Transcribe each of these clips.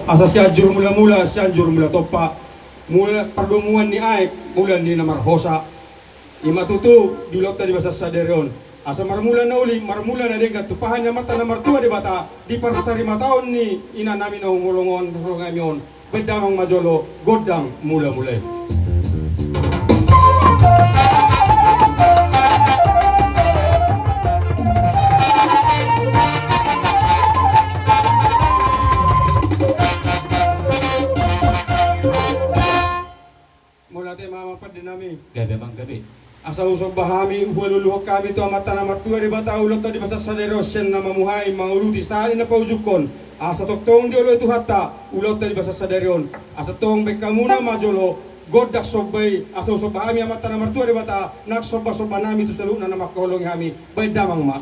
asa sianjur mula-mula sianjur mula topa mula perdomuan ni Aik mula ni Namarhosa ima tutu dilok tadi bahasa Saderion asa marmula na uli marmula na dengan tupahan niya mata na martua di bata di parsari mataon ni ina namin na humulungon rungamion bedamang majolo godang mula-mulay. Nami gabi bang gabi asa usok bahami ubululuhok kami to mata na martua di bata ulot tadi basa saderosyen na mamuhay manguluti sali na paujukon asa toktong diolo itu hatta ulot tadi basa saderion asa tong bekamuna majolo godak sobay asa usok bahami mata na martua di bata nak soba nami tu saluna na makolong hami bay damang ma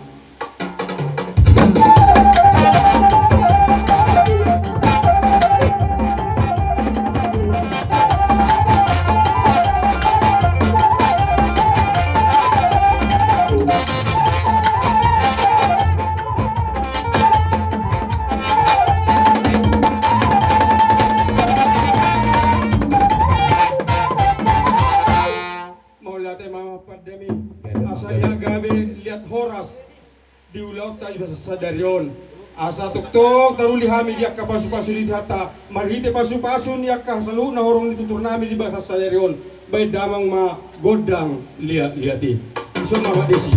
horas diulau tayo sa Saderion asa tuktok taruli hami diak ka pasu-pasu di hata marhite pasu-pasu niak ka salu na horong ditutur nami di basa Saderion bay damang ma godang liati so mama desi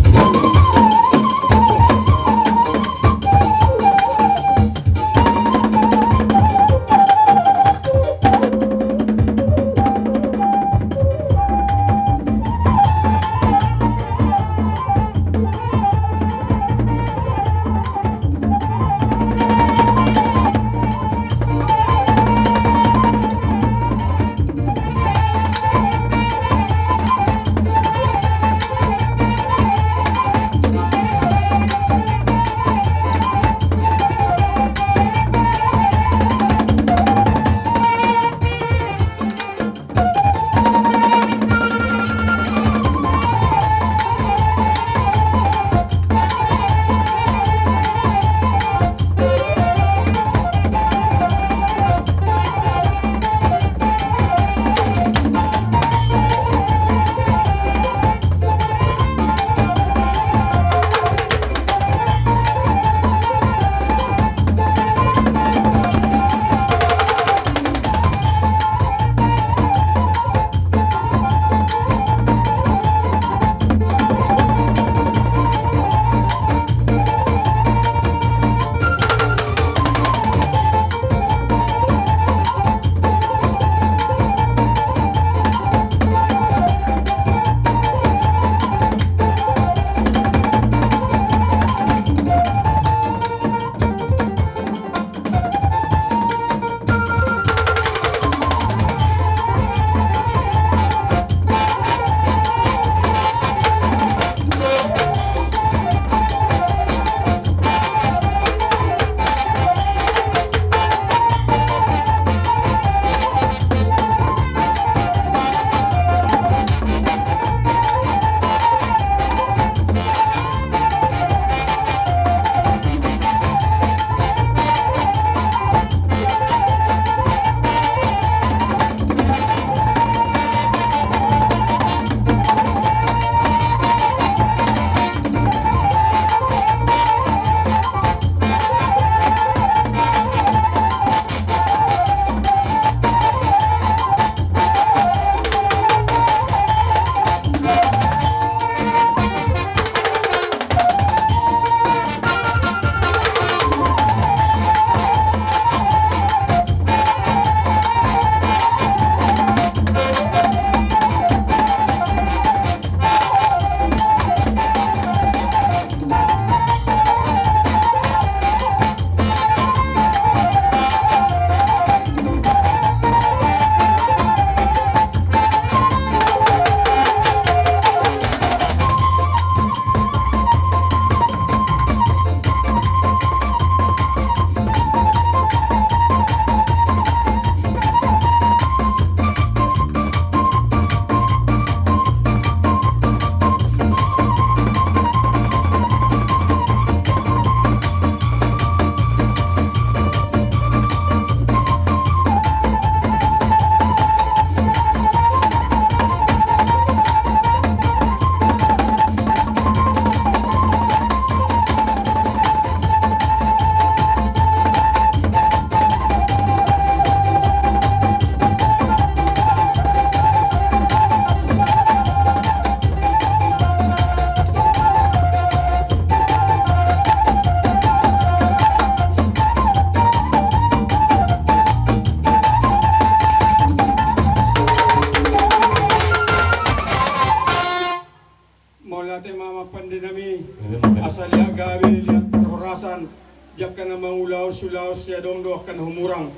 Diyak ka na mangulaw-sulaw siya dongdo akan humurang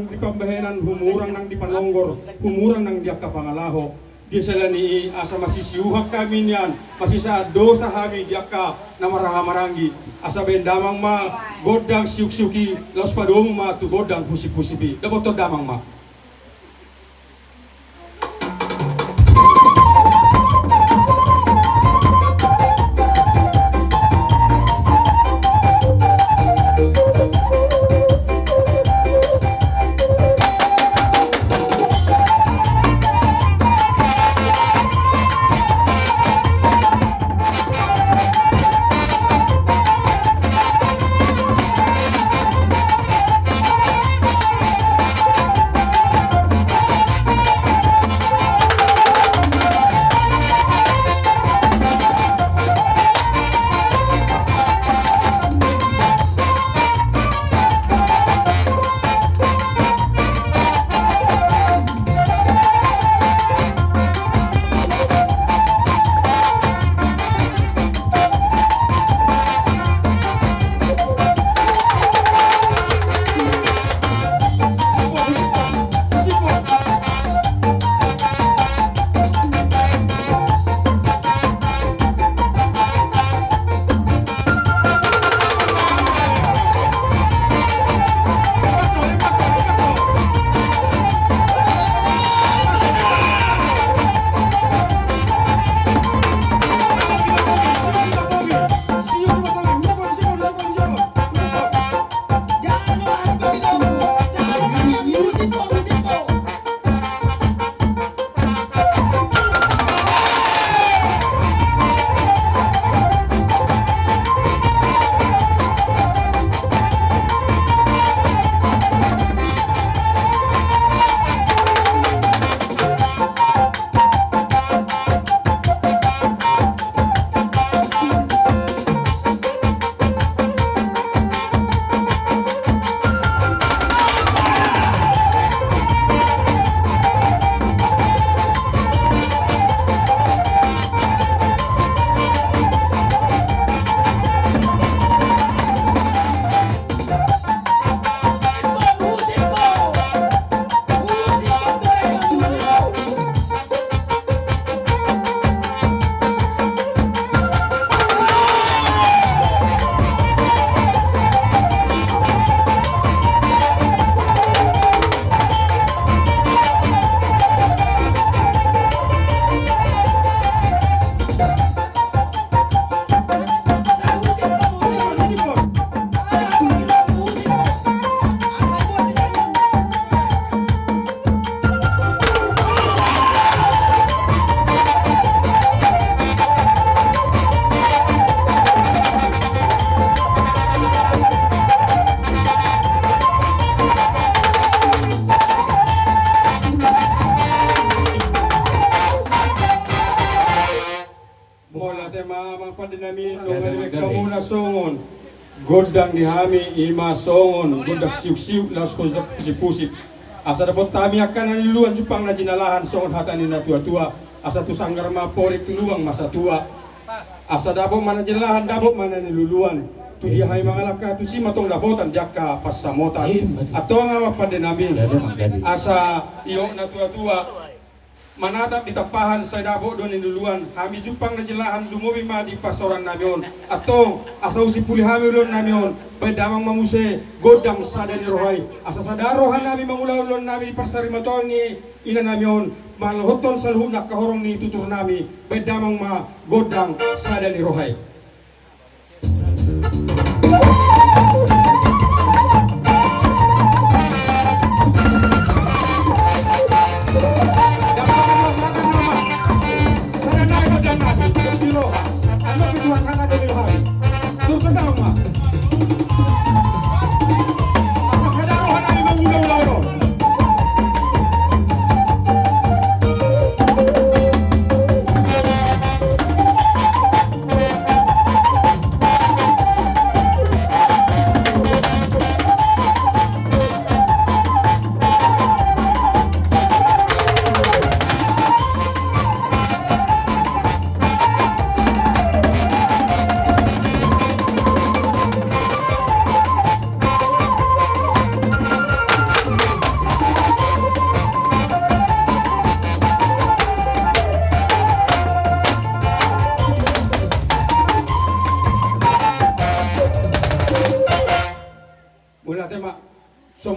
di pambahenan, humurang nang di panonggor, humurang nang diyak ka pangalaho. Di sila ni asa masisiuhak kami niyan, masisa dosa kami diyak ka na marahamarangi. Asa bendamang ma godang siuk-siuki, laos padomo ma tu godang pusip-pusipi. Dapat to damang ma. Kamuna songon, godang dihami ima songon, godang siuk-siuk las kozak pusip-pusip. Asa dapat kami akan naniluan Jepang na jinalahan songon hatani na tua-tua. Asa tu sanggar ma porik tuluang masa tua. Asa dapat mana jinalahan dapat mana niluluan. Tu dia hai mangalaka tu si matong dapotan jaka pas samotan. Atau nga mapadenami. Asa iyo na tua-tua. Manatap di tapahan sa dabo doon niluluan. Hami Jupang na jilahan lumobi ma di pasoran namion. Atong asa usi puli hami ulon namion. Bedamang mamuse godang sada ni rohay. Asa sadarohan nami mangulaw ulon nami di pasarimaton ni ina namion. Malhoton sa luhut na kahorong ni tutur nami. Bedamang ma godang sada ni rohay.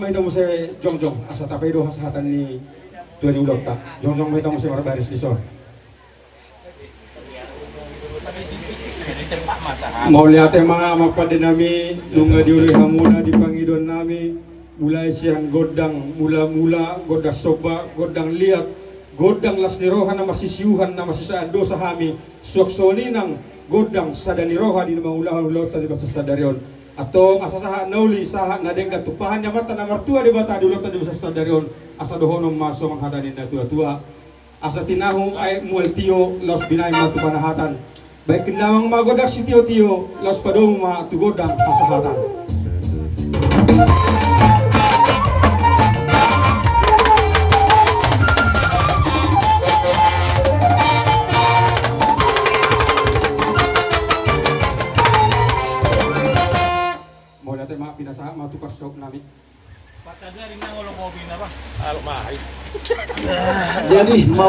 mahita mo si Jongjong asa tapay do hasahatan ni Tuan Ulok ta. Jongjong mahita mo si Marbaris Lison. Mauliate mga magpade nami lunga diuloy hamuna di Pangidon nami mulai siang godang mula-mula godang soba godang liat godang lasniroha na masisiuhan na masisaan do sa hami suaksoni ng godang sadaniroha di mga ulah-ulah tadi sa sadarion atong asasaha nauli saha na deng katupahan niya mata na martua di bata dulot tadi sa sadarion asa dohonong maso manghatanin na tua-tua asa tinahong ay mueltio los binay matupanahatan baik kendamang magodak si tio-tio los padong matugodang hasahatan. Mau natin mga pinasaha, matukar sa namin. Patagaring na ulo ko ba? Alok mahal. Jadi mau